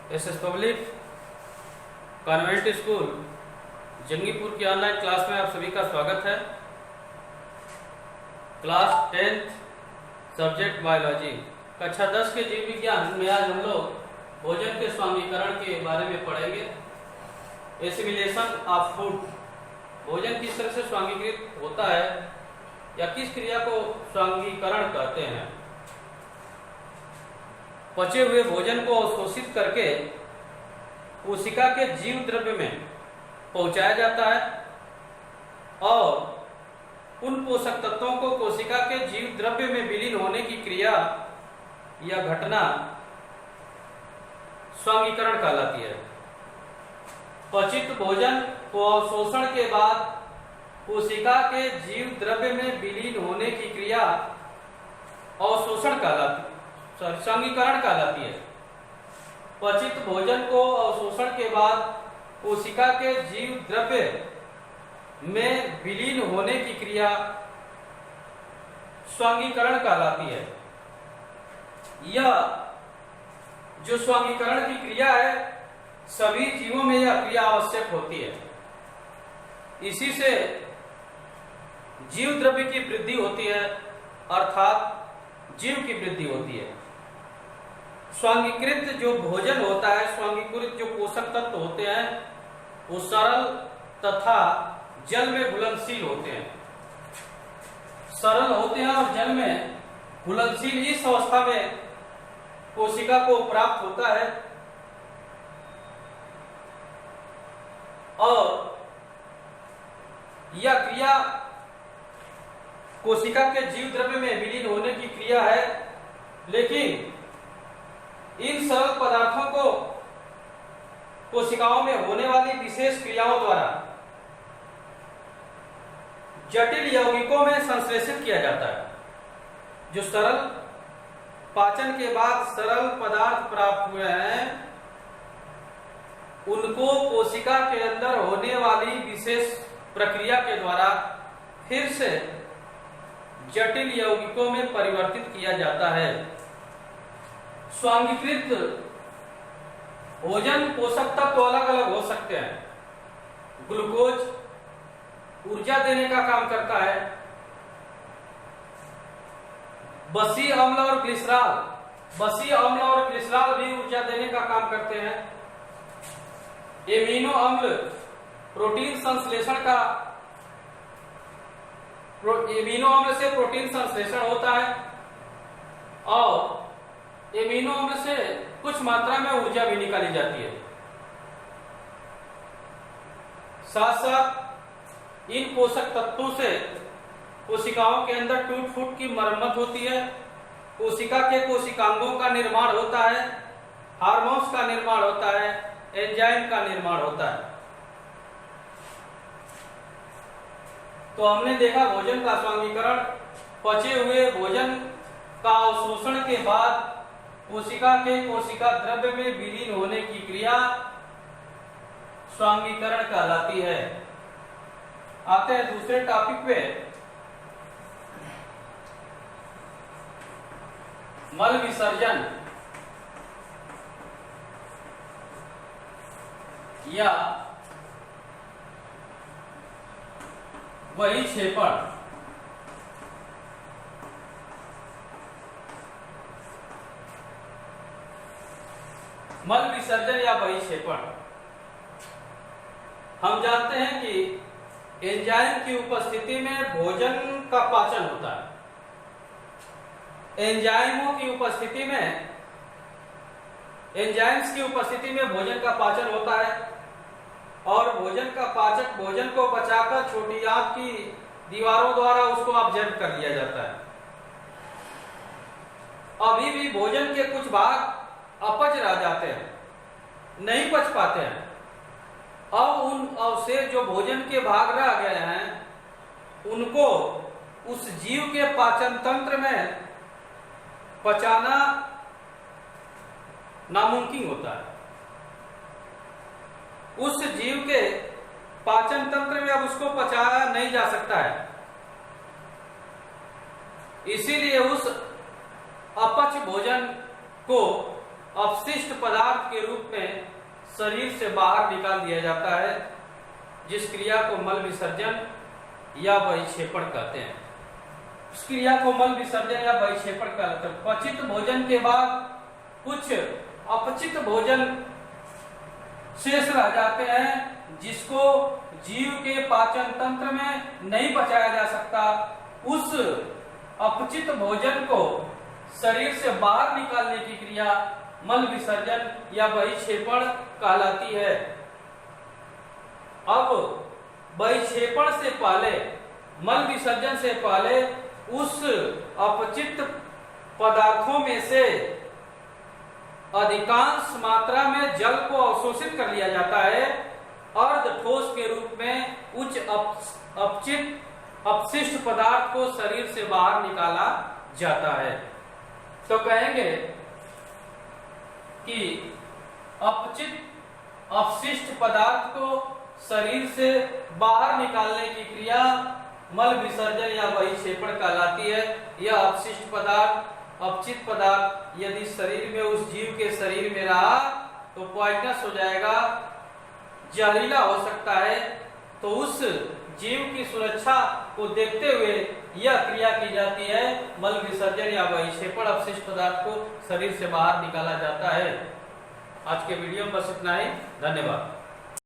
SS public convent school Jangipur की online class में आप सभी का स्वागत है। क्लास 10th सब्जेक्ट बायोलॉजी कक्षा 10 के जीव विज्ञान में आज हम लोग भोजन के स्वांगीकरण के बारे में पढ़ेंगे। एसिमिलेशन ऑफ फूड, भोजन किस तरह से स्वांगीकृत होता है या किस क्रिया को स्वांगीकरण कहते हैं। पचे हुए भोजन को अवशोषित करके कोशिका के जीव द्रव्य में पहुंचाया जाता है और उन पोषक तत्वों को कोशिका के जीव द्रव्य में विलीन होने की क्रिया या घटना स्वांगीकरण कहलाती है। पचित भोजन को अवशोषण के बाद कोशिका के जीव द्रव्य में विलीन होने की क्रिया अवशोषण कहलाती है, स्वांगीकरण कहलाती है। पचित भोजन को अवशोषण के बाद कोशिका के जीव द्रव्य में विलीन होने की क्रिया स्वांगीकरण कहलाती है। यह जो स्वांगीकरण की क्रिया है सभी जीवों में यह क्रिया आवश्यक होती है। इसी से जीव द्रव्य की वृद्धि होती है अर्थात जीव की वृद्धि होती है। स्वांगीकृत जो भोजन होता है, स्वांगीकृत जो पोषक तत्व होते हैं वो सरल तथा जल में घुलनशील होते हैं। सरल होते हैं और जल में घुलनशील इस अवस्था में कोशिका को प्राप्त होता है और यह क्रिया कोशिका के जीव द्रव्य में विलीन होने की क्रिया है। लेकिन इन सरल पदार्थों को कोशिकाओं में होने वाली विशेष क्रियाओं द्वारा जटिल यौगिकों में संश्लेषित किया जाता है। जो सरल पाचन के बाद सरल पदार्थ प्राप्त हुए हैं उनको कोशिका के अंदर होने वाली विशेष प्रक्रिया के द्वारा फिर से जटिल यौगिकों में परिवर्तित किया जाता है। स्वांगीकृत भोजन पोषक तत्व अलग अलग हो सकते हैं। ग्लूकोज ऊर्जा देने का काम करता है। बसी अम्ल और ग्लिसरॉल भी ऊर्जा देने का काम करते हैं। एमिनो अम्ल प्रोटीन संश्लेषण का एमिनो अम्ल से प्रोटीन संश्लेषण होता है और एमिनो अम्ल से कुछ मात्रा में ऊर्जा भी निकाली जाती है। साथ साथ इन पोषक तत्वों से कोशिकाओं के अंदर टूट फूट की मरम्मत होती है। कोशिका के कोशिकांगों का निर्माण होता है, हार्मोन्स का निर्माण होता है, एंजाइम का निर्माण होता है। तो हमने देखा भोजन का स्वांगीकरण, पचे हुए भोजन का अवशोषण के बाद कोशिका के कोशिका द्रव्य में विलीन होने की क्रिया स्वांगीकरण कहलाती है। आते हैं दूसरे टॉपिक पे, मल विसर्जन या बहिक्षेपण। मल विसर्जन या बहिक्षेपण, हम जानते हैं कि एंजाइम की उपस्थिति में भोजन का पाचन होता है। एंजाइम्स की उपस्थिति में भोजन का पाचन होता है और भोजन को पचाकर छोटी आंत की दीवारों द्वारा उसको ऑब्जर्व कर लिया जाता है। अभी भी भोजन के कुछ भाग अपच रह जाते हैं, नहीं पच पाते हैं। अब उन अवशेष जो भोजन के भाग रह गए हैं उनको उस जीव के पाचन तंत्र में पचाना नामुमकिन होता है। उस जीव के पाचन तंत्र में अब उसको पचाया नहीं जा सकता है। इसीलिए उस अपच भोजन को अपशिष्ट पदार्थ के रूप में शरीर से बाहर निकाल दिया जाता है, जिस क्रिया को मल विसर्जन या बहिक्षेपण कहते हैं। इस क्रिया को मल विसर्जन या बहिक्षेपण कहते हैं। पचित भोजन के बाद कुछ अपचित भोजन शेष रह जाते हैं, जिसको जीव के पाचन तंत्र में नहीं पचाया जा सकता। उस अपचित भोजन को शरीर से बाहर निकालने की क्रिया मल विसर्जन या बहिक्षेपण कहलाती है। अब बहिक्षेपण से पहले, मल विसर्जन से पहले उस अपचित पदार्थों में से अधिकांश मात्रा में जल को अवशोषित कर लिया जाता है, अर्ध ठोस के रूप में उच्च अपशिष्ट पदार्थ को शरीर से बाहर निकाला जाता है। तो कहेंगे कि अपशिष्ट पदार्थ को शरीर से बाहर निकालने की क्रिया मल विसर्जन या बहिक्षेपण कहलाती है। यह अपशिष्ट पदार्थ, अपचित पदार्थ यदि शरीर में, उस जीव के शरीर में रहा तो पॉइजनस हो जाएगा, जहरीला हो सकता है। तो उस जीव की सुरक्षा को देखते हुए यह क्रिया की जाती है, मल विसर्जन या बहिक्षेपण। अपशिष्ट पदार्थ को शरीर से बाहर निकाला जाता है। आज के वीडियो में बस इतना ही। धन्यवाद।